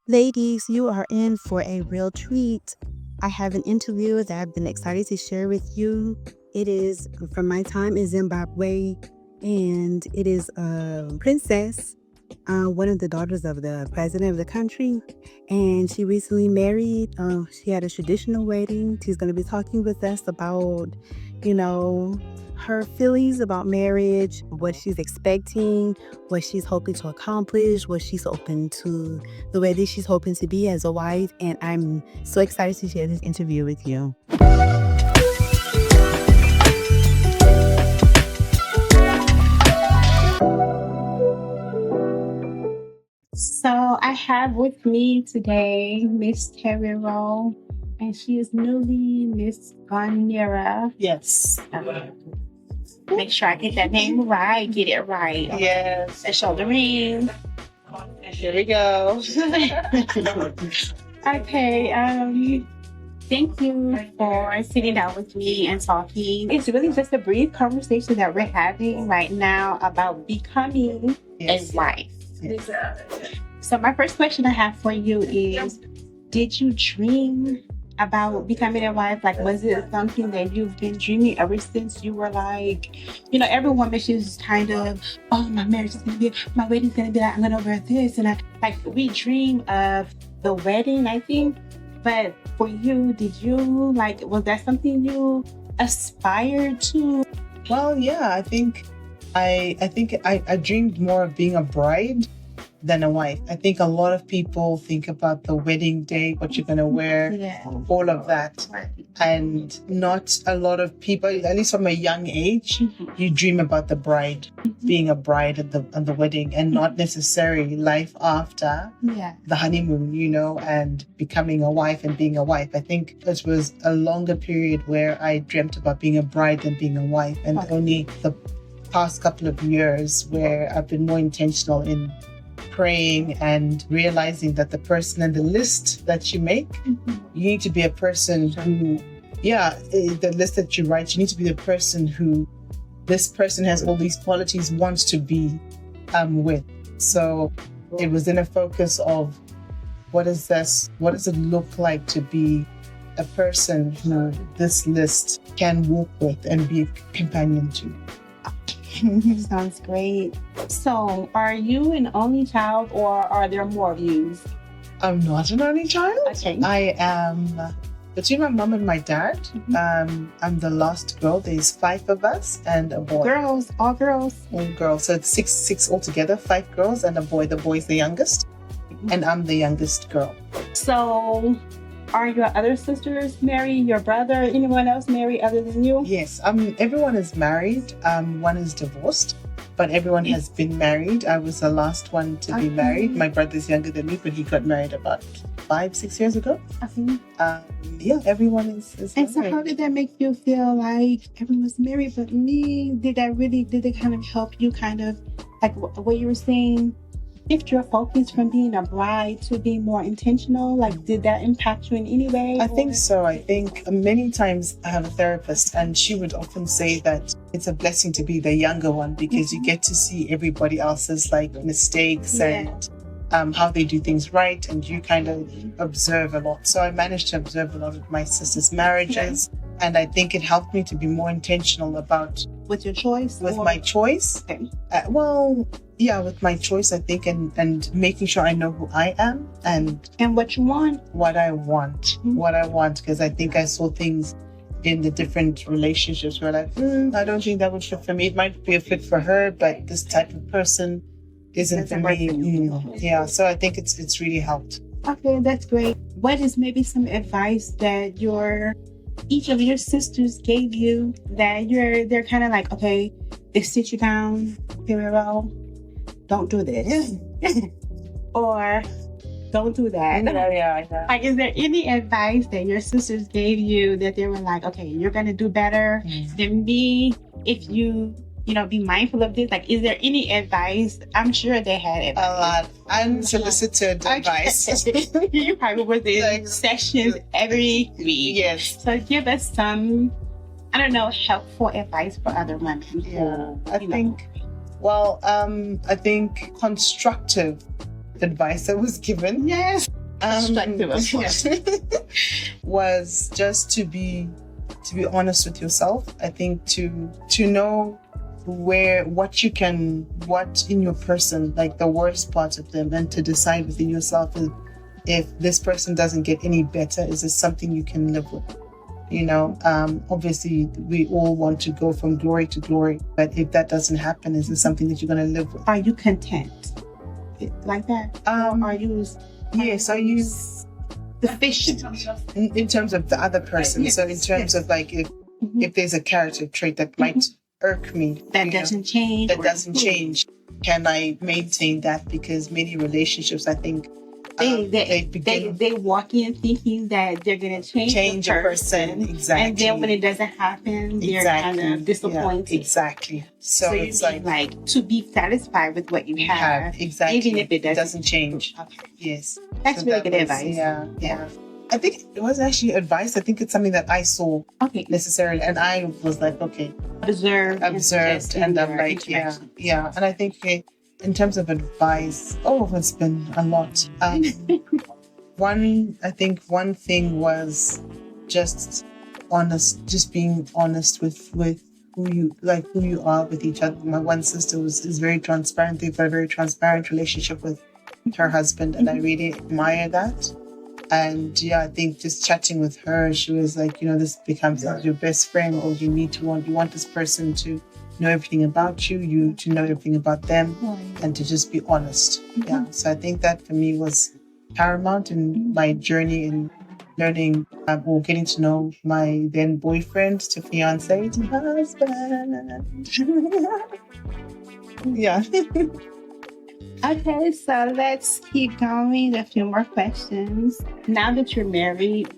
Ladies, you are in for a real treat. I have an interview that I've been excited to share with you. It is from my time in Zimbabwe, and it is a princess, one of the daughters of the president of the country, and she recently married. She had a traditional wedding. She's going to be talking with us about, you know, her feelings about marriage, what she's expecting, what she's hoping to accomplish, what she's open to, the way that she's hoping to be as a wife. And I'm so excited to share this interview with you. So I have with me today Miss Terry Rowe, and she is newly Miss Ghanera. Yes. Make sure I get that name right, get it right. Yes. And show the ring. Here we go. Okay. Thank you for sitting down with me and talking. It's really just a brief conversation that we're having right now about becoming a wife. Yes. So my first question I have for you is, did you dream about becoming a wife? Like, was it something that you've been dreaming ever since you were like, every woman, she's kind of, oh, my marriage is going to be, my wedding's going to be like, I'm going to wear this. And we dream of the wedding, I think. But for you, did you, was that something you aspired to? Well, yeah, I think I dreamed more of being a bride than a wife. I think a lot of people think about the wedding day, what you're going to wear, all of that. And not a lot of people, at least from a young age, you dream about the bride, being a bride at the wedding, and not necessarily life after the honeymoon, and becoming a wife and being a wife. I think it was a longer period where I dreamt about being a bride than being a wife. And only the past couple of years where I've been more intentional in praying and realizing that the person in the list that you make, you need to be a person who, the list that you write, you need to be the person who this person has all these qualities, wants to be with. So it was in a focus of what does it look like to be a person who this list can walk with and be a companion to. Sounds great. So, are you an only child, or are there more of you? I'm not an only child. Okay. I am between my mom and my dad. I'm the last girl. There's 5 of us and a boy. Girls, all girls. All girls. So it's six altogether. 5 girls and a boy. The boy's the youngest, and I'm the youngest girl. So, are your other sisters married? Your brother? Anyone else married other than you? Yes. Everyone is married. One is divorced, but everyone has been married. I was the last one to be married. My brother's younger than me, but he got married about 5-6 years ago. Everyone is and married. So how did that make you feel, like everyone's married but me? Did it kind of help you kind of, like what you were saying, shift your focus from being a bride to being more intentional? Like, did that impact you in any way? I think so. I think many times I have a therapist, and she would often say that it's a blessing to be the younger one, because you get to see everybody else's mistakes and how they do things right, and you kind of observe a lot. So I managed to observe a lot of my sister's marriages, and I think it helped me to be more intentional about with your choice. With my choice. Okay. With my choice, I think, and making sure I know who I am and what you want. What I want, because I think I saw things in the different relationships where I don't think that would fit for me. It might be a fit for her, but this type of person isn't for me. So I think it's really helped. Okay, that's great. What is maybe some advice that each of your sisters gave you that they're kind of like, okay, they sit you down, very well, don't do this. Or don't do that. Yeah, I know. Like, is there any advice that your sisters gave you that they were like, okay, you're going to do better than me if you be mindful of this? Like, is there any advice? I'm sure they had advice. A lot. Unsolicited advice. You probably was in sessions every week. Yes. So give us some, helpful advice for other women. Yeah. I think constructive advice that was given. Yes. Was just to be honest with yourself. I think to know what in your person, like the worst parts of them, and to decide within yourself if this person doesn't get any better, is this something you can live with? Obviously we all want to go from glory to glory, but if that doesn't happen, is this something that you're going to live with? Are you content like that? Or are you sufficient in terms of the other person? Yes, so in terms of like if there's a character trait that might irk me, that doesn't change, can I maintain that? Because many relationships, I think, they walk in thinking that they're going to change a person. Exactly. And then when it doesn't happen, they're kind of disappointed. Yeah, exactly. So it's like to be satisfied with what you have. Exactly. Even if it doesn't change. Okay. Yes. That's really good advice. Yeah. I think it wasn't actually advice. I think it's something that I saw necessarily. And I was like, okay. Observed. And I'm like, yeah. And I think in terms of advice, it's been a lot. One thing was just being honest with who you are with each other. My one sister is very transparent. They've got a very transparent relationship with her husband, and I really admire that. And I think just chatting with her, she was like, this becomes your best friend, and you want this person to know everything about you to know everything about them, and to just be honest. Yeah. So I think that for me was paramount in my journey in learning or getting to know my then boyfriend to fiance to husband. Yeah. Okay, so let's keep going. A few more questions. Now that you're married,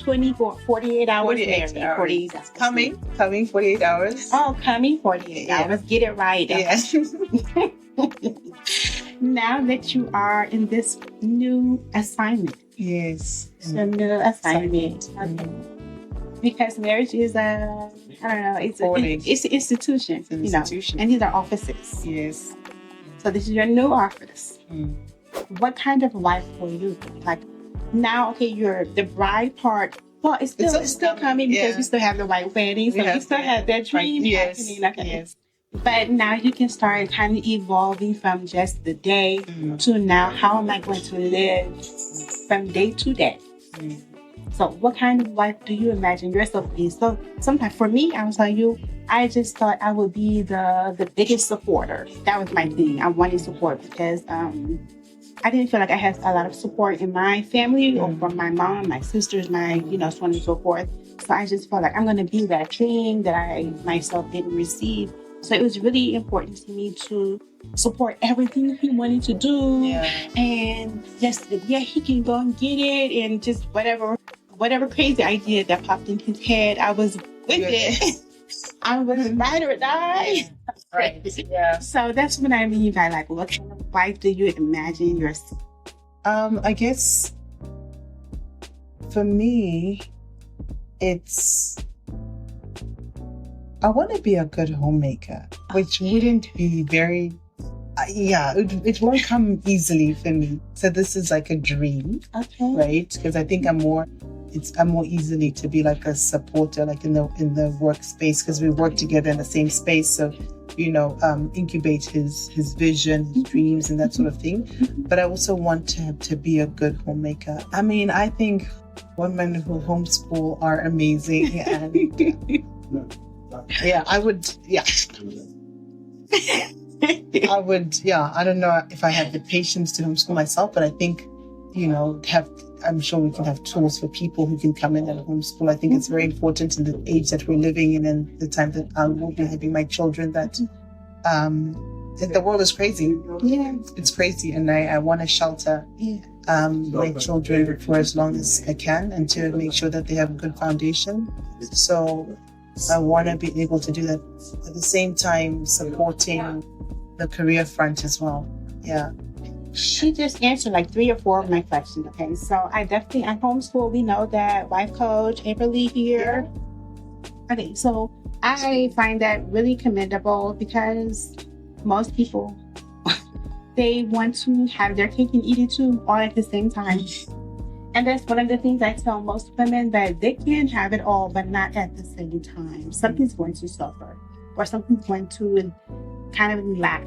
48 hours. 48 married, hours. 48 hours. Coming 48 hours. Oh, coming 48 hours. Get it right. Yes. Now that you are in this new assignment. Yes. So new assignment. Okay. Because marriage is it's an institution. It's an institution. And these are offices. Yes. So this is your new office. What kind of wife will you be? Like now, you're the bride part. Well, it's still coming because we still have the white wedding, so we still have that dream happening. Okay. Yes. But now you can start kind of evolving from just the day to now, how am I going to live from day to day? So what kind of wife do you imagine yourself being? So sometimes for me, I was like you, I just thought I would be the biggest supporter. That was my thing. I wanted support because I didn't feel like I had a lot of support in my family or from my mom, my sisters, so on and so forth. So I just felt like I'm going to be that thing that I myself didn't receive. So it was really important to me to support everything he wanted to do. And just, he can go and get it. And just whatever crazy idea that popped in his head, I was with it. I was ride or die. Right. Yeah. So that's what I mean by like, what kind of wife do you imagine yourself? I guess for me, I want to be a good homemaker, which wouldn't be very, it won't come easily for me. So this is like a dream, right? Because I think I'm more easily to be like a supporter, like in the workspace, because we work together in the same space. So, incubate his vision, his dreams, and that sort of thing. But I also want to be a good homemaker. I mean, I think women who homeschool are amazing, and I would. I don't know if I have the patience to homeschool myself, but I think, I'm sure we can have tools for people who can come in and homeschool. I think it's very important in the age that we're living in and the time that I will be having my children that the world is crazy. Yeah. It's crazy, and I want to shelter my children for as long as I can and to make sure that they have a good foundation. So I want to be able to do that at the same time supporting the career front as well. Yeah. She just answered like 3 or 4 of my questions. Okay, so I homeschool. We know that wife coach, April Lee here. Okay, so I find that really commendable because most people, they want to have their cake and eat it too, all at the same time. And that's one of the things I tell most women, that they can have it all, but not at the same time. Something's going to suffer, or something's going to kind of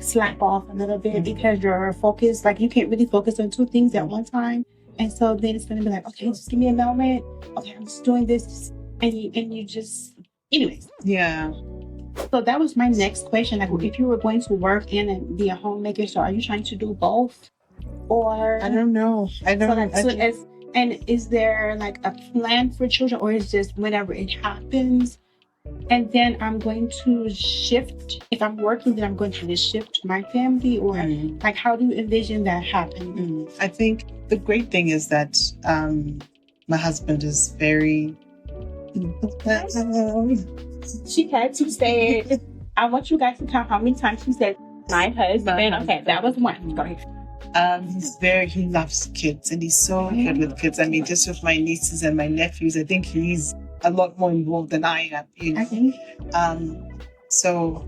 slack off a little bit because you're focused. Like, you can't really focus on two things at one time. And so then it's going to be like, okay, just give me a moment. Okay, I'm just doing this. And you just, anyways. Yeah. So that was my next question. Like, if you were going to work and be a homemaker, so are you trying to do both? Or I don't know. And is there like a plan for children, or is just whenever it happens? And then I'm going to shift. If I'm working, then I'm going to just shift my family, or like, how do you envision that happening? I think the great thing is that my husband is very. She had to say it. I want you guys to count how many times she said my husband. Okay, that was one. Go ahead. He loves kids, and he's so good with kids. I mean, just with my nieces and my nephews, I think he's a lot more involved than I am. You know? I think. So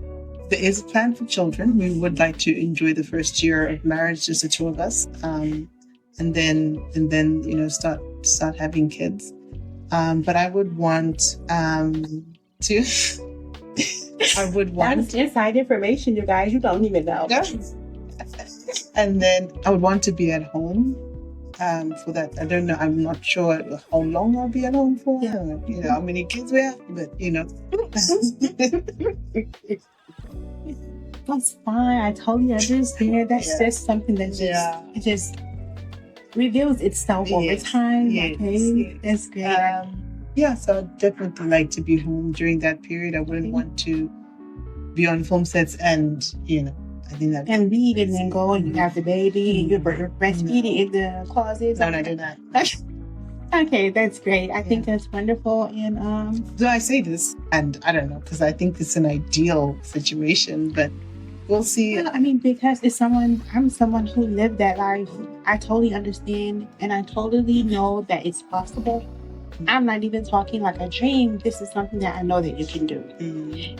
there is a plan for children. We would like to enjoy the first year of marriage, just the two of us, and then start having kids. But I would want to. I would want. That's inside information, you guys. You don't even know. Yeah. And then I would want to be at home for that. I don't know. I'm not sure how long I'll be at home for. Yeah. How many kids we have, but That's fine. I totally understand. That's just something that just reveals itself over time. Yes. Okay, that's great. So I'd definitely like to be home during that period. I wouldn't want to be on film sets and I think that and leave and then go and you have the baby and you're breastfeeding in the closet. No, I do not. Okay, that's great. I think that's wonderful. And do I say this? And I don't know, because I think it's an ideal situation, but we'll see. Yeah, I mean, because I'm someone who lived that life. I totally understand, and I totally know that it's possible. I'm not even talking like a dream. This is something that I know that you can do.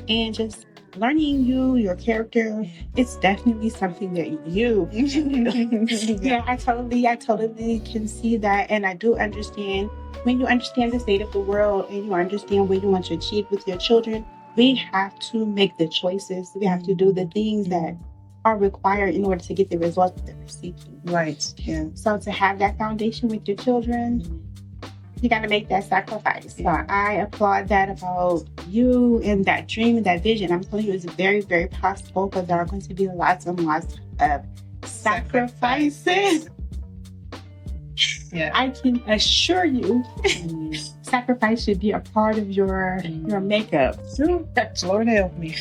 And just learning your character, it's definitely something that you yeah, I totally can see that. And I do understand, when you understand the state of the world and you understand what you want to achieve with your children, we have to make the choices. We have to do the things that are required in order to get the results that we're seeking. Right. Yeah. So to have that foundation with your children, you got to make that sacrifice. So I applaud that about you and that dream and that vision. I'm telling you, it's very, very possible, but there are going to be lots and lots of sacrifices. Yeah. I can assure you, sacrifice should be a part of your makeup. Lord help me.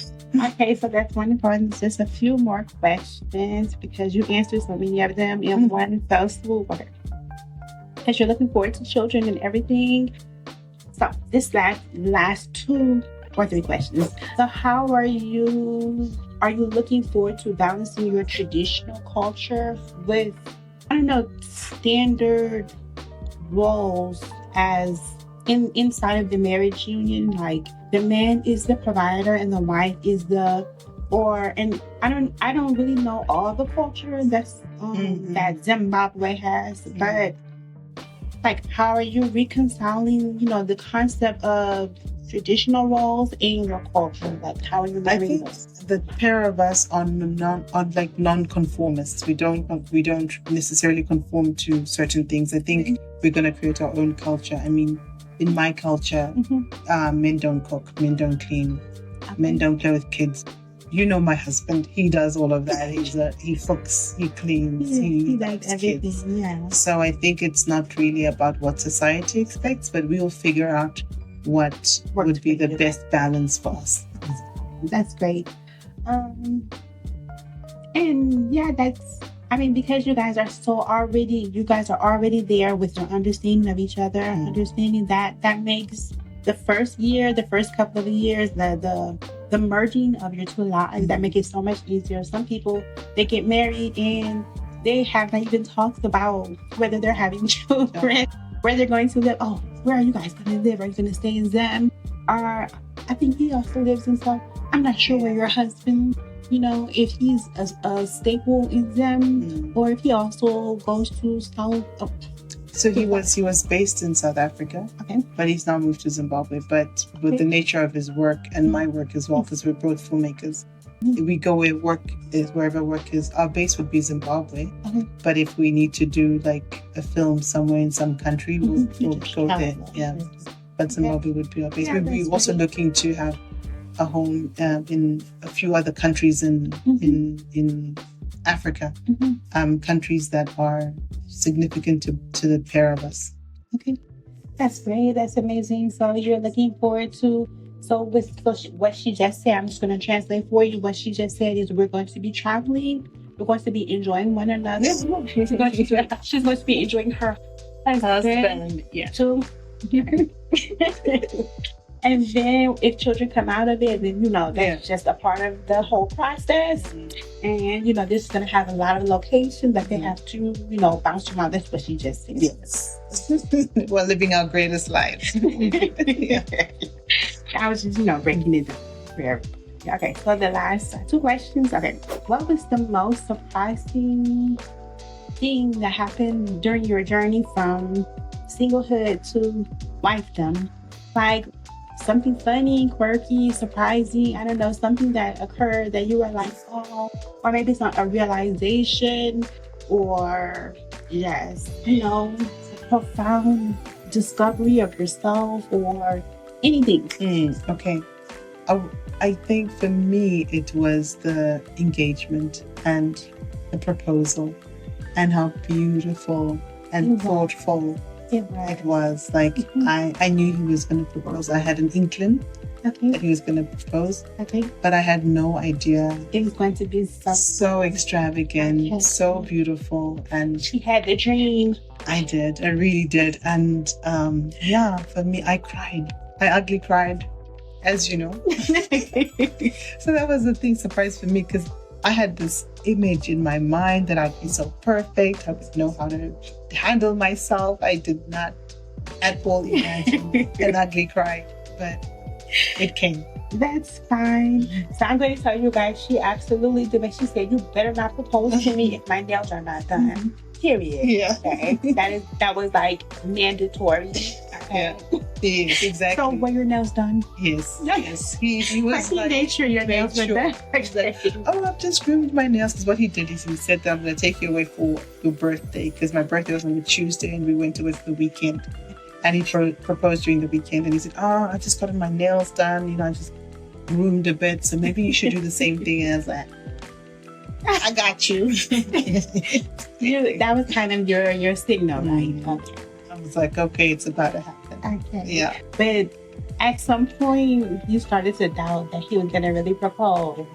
Okay, so that's wonderful. And just a few more questions because you answered so many of them in one fell swoop. Because you're looking forward to children and everything. So this last 2 or 3 questions. So how are you looking forward to balancing your traditional culture with, standard roles as inside of the marriage union? Like, the man is the provider and the wife is and I don't really know all the culture that's that Zimbabwe has, but like, how are you reconciling, the concept of traditional roles in your culture? Like, how are you living those? The pair of us are non-conformists. We don't necessarily conform to certain things. I think we're going to create our own culture. I mean, in my culture, men don't cook, men don't clean, men don't play with kids. My husband, he does all of that. He cooks, he cleans, he likes everything. Kids. Yeah. So I think it's not really about what society expects, but we'll figure out what would be the best balance for us. That's great. And yeah, because you guys are already there with your understanding of each other, understanding that makes the first couple of years, the merging of your two lives, that make it so much easier. Some people, they get married and they have not even talked about whether they're having children, where they're going to live. Oh, where are you guys going to live? Are you going to stay in Zim? I think he also lives in South. I'm not sure where your husband if he's a staple in them, or if he also goes to South. So he was based in South Africa, Okay. but he's now moved to Zimbabwe. But with the nature of his work and my work as well, because we're both filmmakers, we go where work is, wherever work is. Our base would be Zimbabwe, but if we need to do like a film somewhere in some country, we'll go there. Yeah, but Zimbabwe would be our base. Yeah, We're that's also great. looking to have a home in a few other countries in Africa, countries that are significant to the pair of us. Okay. That's great. That's amazing. So you're looking forward to. So what she just said, I'm just going to translate for you. What she just said is we're going to be traveling. We're going to be enjoying one another. She's going to be enjoying her husband. Yeah. Too. And then if children come out of it, then, that's just a part of the whole process. And, this is going to have a lot of locations that they have to, bounce around. That's what she just said. Yes. We're living our greatest lives. I was just, breaking it down for everybody. Okay, so the last two questions. Okay, what was the most surprising thing that happened during your journey from singlehood to wifedom? Like something funny, quirky, surprising, I don't know, something that occurred that you were like, oh, or maybe it's not a realization, or yes, a profound discovery of yourself or anything. Okay. I think for me, it was the engagement and the proposal and how beautiful and thoughtful it was. Like, I knew he was going to propose. I had an inkling that he was going to propose, but I had no idea. It was going to be so extravagant, so beautiful. And she had the dream. I did. I really did. And for me, I cried. I ugly cried, as you know. So that was the thing, surprise for me, because I had this image in my mind that I'd be so perfect. I would know how to handle myself. I did not at all imagine an ugly cry, but it came. That's fine. So I'm going to tell you guys, she absolutely did. But she said, "You better not propose to me if my nails are not done." Period. Yeah. Okay. That was like mandatory. Okay. Yeah. Yes, exactly. So were your nails done? Yes. Yes. He was like, made sure your nails were done. He's like, "Oh, I've just groomed my nails." Because what he did is he said that I'm going to take you away for your birthday, because my birthday was on a Tuesday and we went to it the weekend. And he proposed during the weekend, and he said, "Oh, I just got my nails done. I just groomed a bit, so maybe you should do the same thing." And I was like, "I got you." That was kind of your signal, right? Okay. I was like, "Okay, it's about to happen." Okay. Yeah. But at some point, you started to doubt that he was going to really propose.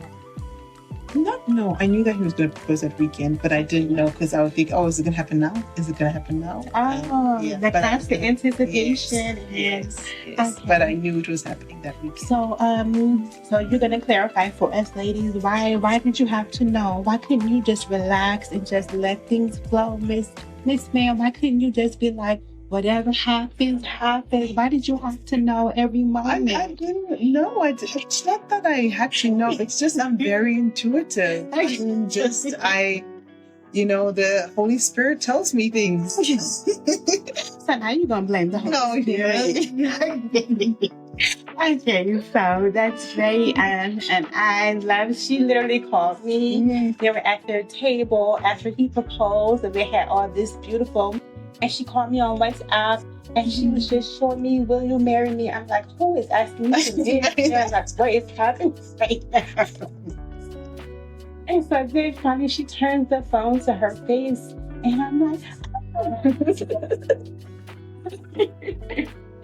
No, I knew that he was going to propose that weekend, but I didn't know, because I would think, "Oh, is it going to happen now? Is it going to happen now?" Oh, the constant anticipation. Yes. Okay. But I knew it was happening that weekend. So you're going to clarify for us ladies, why did you have to know? Why couldn't you just relax and just let things flow, Miss Ma'am? Why couldn't you just be like, whatever happens, happens? Why did you have to know every moment? I didn't know. It's not that I had to know. It's just I'm very intuitive. The Holy Spirit tells me things. So now you're going to blame the Holy Spirit. Okay, so that's great. And I love, she literally called me. They were at their table after he proposed, and they had all this beautiful. And she called me on WhatsApp, and she was just showing me, "Will you marry me?" I'm like, "Who is asking me to marry you?" I'm like, "What is happening right now?" And so then finally she turns the phone to her face, and I'm like,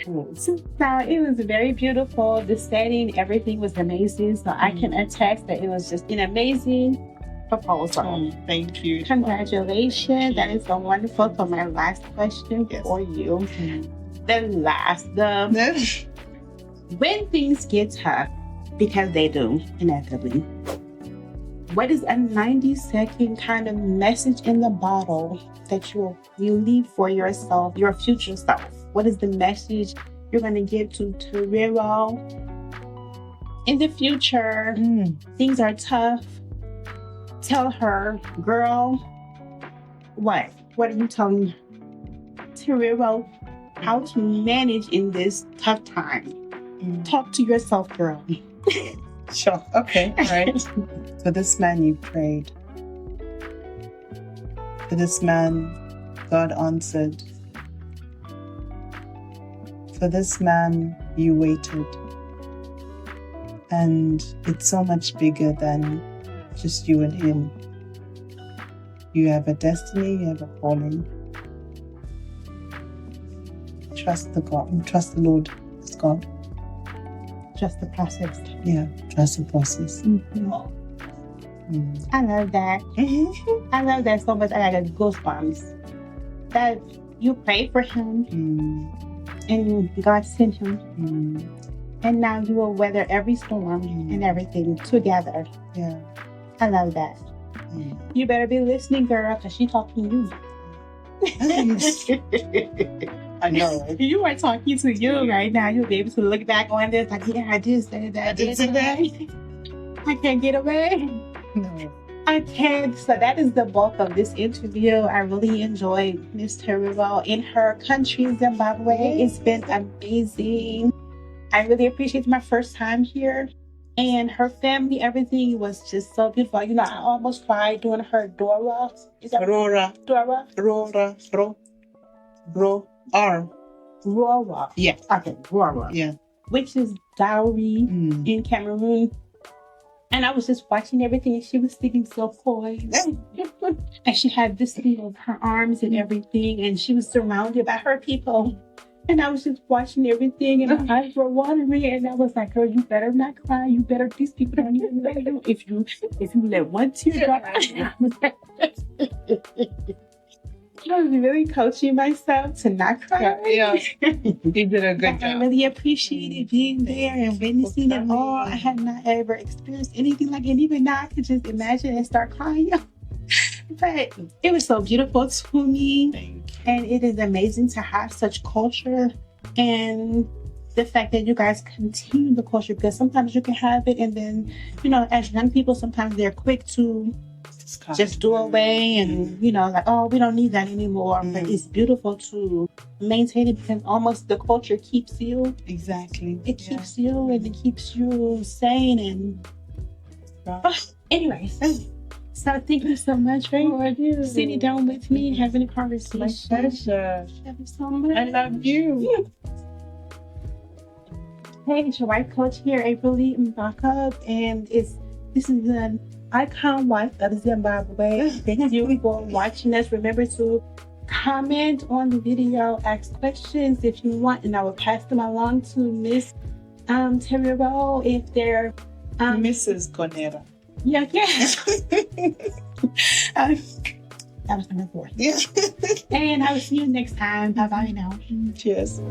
So it was very beautiful. The setting, everything was amazing. So I can attest that it was just an amazing proposal. Thank you. Congratulations. That is so wonderful. So my last question for you. When things get tough, because they do, inevitably, what is a 90-second kind of message in the bottle that you leave for yourself, your future self? What is the message you're going to give to Rero in the future, things are tough, tell her, girl, what? What are you telling Terero how to manage in this tough time? Talk to yourself, girl. Sure. Okay. All right. For this man, you prayed. For this man, God answered. For this man, you waited. And it's so much bigger than just you and him. You have a destiny, you have a calling. Trust the God, trust the Lord as God. Trust the process. Yeah, trust the process. I love that. I love that so much. I got goosebumps. That you prayed for him and God sent him. And now you will weather every storm and everything together. Yeah. I love that. You better be listening, girl, because she's talking to you. I know, right? You are talking to you right now. You'll be able to look back on this like, yeah, I did say that. I did say that. I can't get away. No. I can't. So that is the bulk of this interview. I really enjoyed Miss Terero in her country, Zimbabwe. It's been amazing. I really appreciate my first time here. And her family, everything was just so beautiful. You know, I almost cried doing her Dora. Is that Rora. Dora? Rora. Yeah. Okay, Rora. Yeah. Which is dowry in Cameroon. And I was just watching everything, and she was sitting so poised. And she had this thing of her arms and everything, and she was surrounded by her people. And I was just watching everything, and my eyes were watering, and I was like, girl, you better not cry. You better, these people don't even know you. If you let one tear drop. I was really coaching myself to not cry. Yeah. You did a good I job. really appreciated being there and witnessing it all. I had not ever experienced anything like it. Even now, I could just imagine and start crying. But it was so beautiful to me. And it is amazing to have such culture and the fact that you guys continue the culture, because sometimes you can have it and then, you know, as young people, sometimes they're quick to just do away and, you know, like, oh, we don't need that anymore. But it's beautiful to maintain it because almost the culture keeps you. Exactly. It keeps you and it keeps you sane. And anyways, so thank you so much for sitting down with me, having a conversation. My pleasure. Thank you so much. I love you. Hey, it's your wife coach here, April Lee Mbakop, and this is an icon wife of Zimbabwe. Thank you for watching us. Remember to comment on the video, ask questions if you want, and I will pass them along to Miss Terero if they're Mrs. Conera. Yeah. That was number 4. Yeah. And I will see you next time. Bye bye now. Cheers.